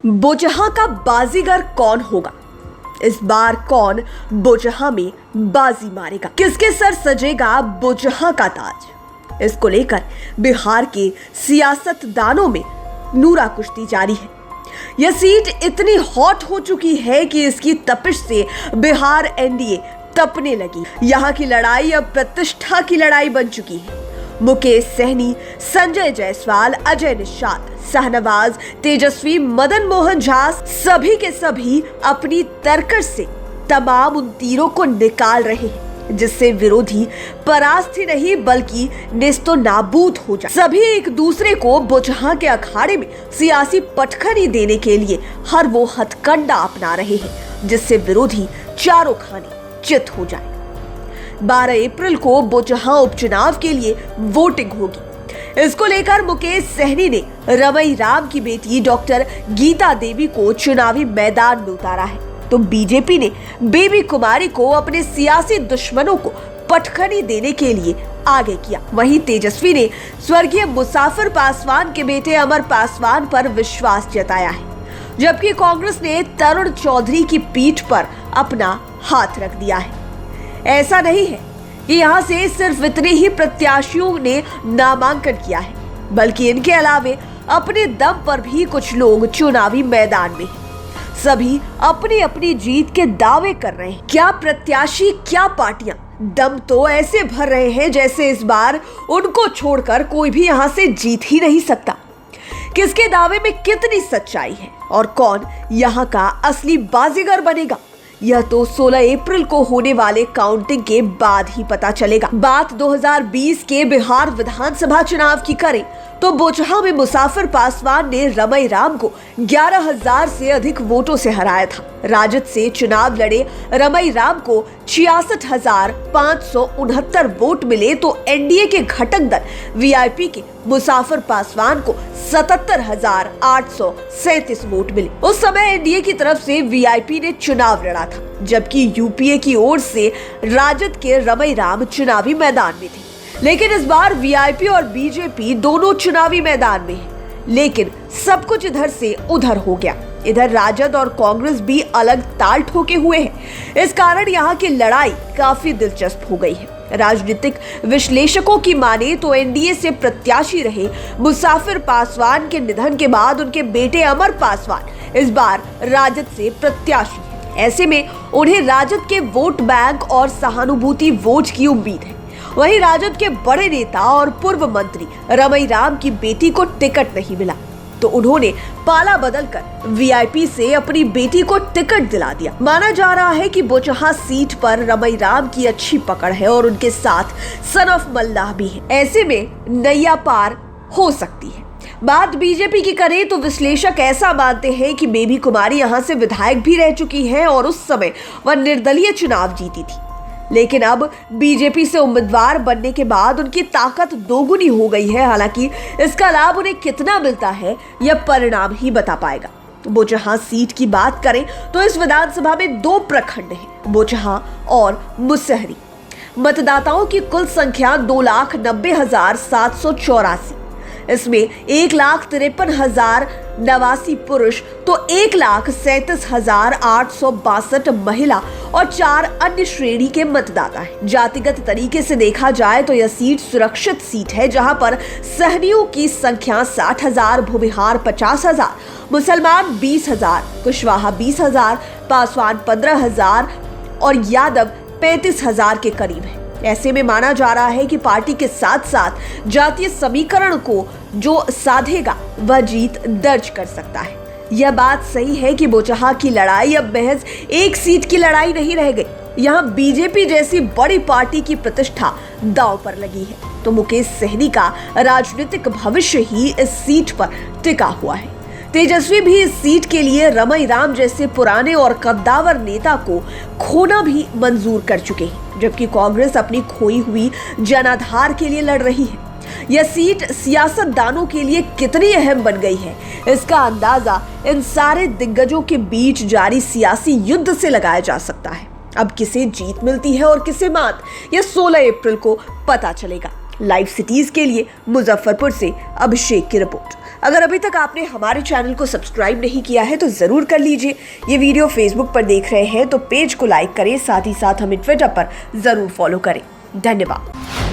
बोचहा का बाजीगर कौन होगा? इस बार कौन बोचहा में बाजी मारेगा? किसके सर सजेगा बोचहा का ताज? इसको लेकर बिहार के सियासतदानों में नूरा कुश्ती जारी है। यह सीट इतनी हॉट हो चुकी है कि इसकी तपिश से बिहार एनडीए तपने लगी। यहाँ की लड़ाई अब प्रतिष्ठा की लड़ाई बन चुकी है। मुकेश सहनी, संजय जायसवाल, अजय निषाद, शाहनवाज, तेजस्वी, मदन मोहन झा सभी के सभी अपनी तरकश से तमाम उन तीरों को निकाल रहे हैं जिससे विरोधी परास्त ही नहीं बल्कि नेस्तो नाबूद हो जाए। सभी एक दूसरे को बोचहा के अखाड़े में सियासी पटखनी देने के लिए हर वो हथकंडा अपना रहे हैं जिससे विरोधी चारों खाने चित हो जाए। 12 अप्रैल को बोचहा उपचुनाव के लिए वोटिंग होगी। इसको लेकर मुकेश सहनी ने रमई राम की बेटी डॉक्टर गीता देवी को चुनावी मैदान में उतारा है, तो बीजेपी ने बेबी कुमारी को अपने सियासी दुश्मनों को पटखनी देने के लिए आगे किया। वहीं तेजस्वी ने स्वर्गीय मुसाफिर पासवान के बेटे अमर पासवान पर विश्वास जताया है, जबकि कांग्रेस ने तरुण चौधरी की पीठ पर अपना हाथ रख दिया है। ऐसा नहीं है कि यहाँ से सिर्फ इतने ही प्रत्याशियों ने नामांकन किया है, बल्कि इनके अलावे अपने दम पर भी कुछ लोग चुनावी मैदान में हैं। सभी अपनी अपनी जीत के दावे कर रहे हैं। क्या प्रत्याशी, क्या पार्टियां दम तो ऐसे भर रहे हैं जैसे इस बार उनको छोड़कर कोई भी यहाँ से जीत ही नहीं सकता। किसके दावे में कितनी सच्चाई है और कौन यहाँ का असली बाजीगर बनेगा, यह तो 16 अप्रैल को होने वाले काउंटिंग के बाद ही पता चलेगा। बात 2020 के बिहार विधानसभा चुनाव की करें तो बोचहा में मुसाफिर पासवान ने रमई राम को 11,000 से अधिक वोटों से हराया था। राजद से चुनाव लड़े रमई राम को 66,569 वोट मिले, तो एनडीए के घटक दल वीआईपी के मुसाफिर पासवान को 77,837 वोट मिले। उस समय एनडीए की तरफ से वीआईपी ने चुनाव लड़ा था, जबकि यूपीए की ओर से राजद के रमई राम चुनावी मैदान में थे। लेकिन इस बार वीआईपी और बीजेपी दोनों चुनावी मैदान में हैं। लेकिन सब कुछ इधर से उधर हो गया। इधर राजद और कांग्रेस भी अलग ताल ठोके हुए हैं। इस कारण यहाँ की लड़ाई काफी दिलचस्प हो गई है। राजनीतिक विश्लेषकों की माने तो एनडीए से प्रत्याशी रहे मुसाफिर पासवान के निधन के बाद उनके बेटे अमर पासवान इस बार राजद से प्रत्याशी हैं। ऐसे में उन्हें राजद के वोट बैंक और सहानुभूति वोट की उम्मीद है। वहीं राजद के बड़े नेता और पूर्व मंत्री रमई राम की बेटी को टिकट नहीं मिला, तो उन्होंने पाला बदलकर वीआईपी से अपनी बेटी को टिकट दिला दिया। माना जा रहा है कि बोचहा सीट पर रमई राम की अच्छी पकड़ है और उनके साथ सन ऑफ मल्लाह भी है। ऐसे में नैया पार हो सकती है। बात बीजेपी की करें तो विश्लेषक ऐसा मानते हैं कि बेबी कुमारी यहां से विधायक भी रह चुकी है और उस समय वह निर्दलीय चुनाव जीती थी। लेकिन अब बीजेपी से उम्मीदवार बनने के बाद उनकी ताकत दोगुनी हो गई है। हालांकि इसका लाभ उन्हें कितना मिलता है यह परिणाम ही बता पाएगा। बोचहा सीट की बात करें तो इस विधानसभा में 2 प्रखंड हैं, बोचहा और मुसहरी। मतदाताओं की कुल संख्या 2,90,784। इसमें 1,53,089 पुरुष तो 1,37,862 महिला और 4 अन्य श्रेणी के मतदाता हैं। जातिगत तरीके से देखा जाए तो यह सीट सुरक्षित सीट है, जहां पर सहनियों की संख्या 60,000, भूमिहार 50,000, मुसलमान 20,000, कुशवाहा 20,000, पासवान 15,000 और यादव 35,000 के करीब है। ऐसे में माना जा रहा है कि पार्टी के साथ साथ जातीय समीकरण को जो साधेगा वह जीत दर्ज कर सकता है। यह बात सही है कि बोचहा की लड़ाई अब महज एक सीट की लड़ाई नहीं रह गई। यहाँ बीजेपी जैसी बड़ी पार्टी की प्रतिष्ठा दांव पर लगी है, तो मुकेश सहनी का राजनीतिक भविष्य ही इस सीट पर टिका हुआ है। तेजस्वी भी इस सीट के लिए रमई राम जैसे पुराने और कद्दावर नेता को खोना भी मंजूर कर चुके हैं, जबकि कांग्रेस अपनी खोई हुई जनाधार के लिए लड़ रही है। यह सीट सियासतदानों के लिए कितनी अहम बन गई है, इसका अंदाजा इन सारे दिग्गजों के बीच जारी सियासी युद्ध से लगाया जा सकता है। अब किसे जीत मिलती है और किसे मात, यह 16 अप्रैल को पता चलेगा। लाइव सिटीज के लिए मुजफ्फरपुर से अभिषेक की रिपोर्ट। अगर अभी तक आपने हमारे चैनल को सब्सक्राइब नहीं किया है तो जरूर कर लीजिए। ये वीडियो फेसबुक पर देख रहे हैं तो पेज को लाइक करें, साथ ही साथ हमें ट्विटर पर जरूर फॉलो करें। धन्यवाद।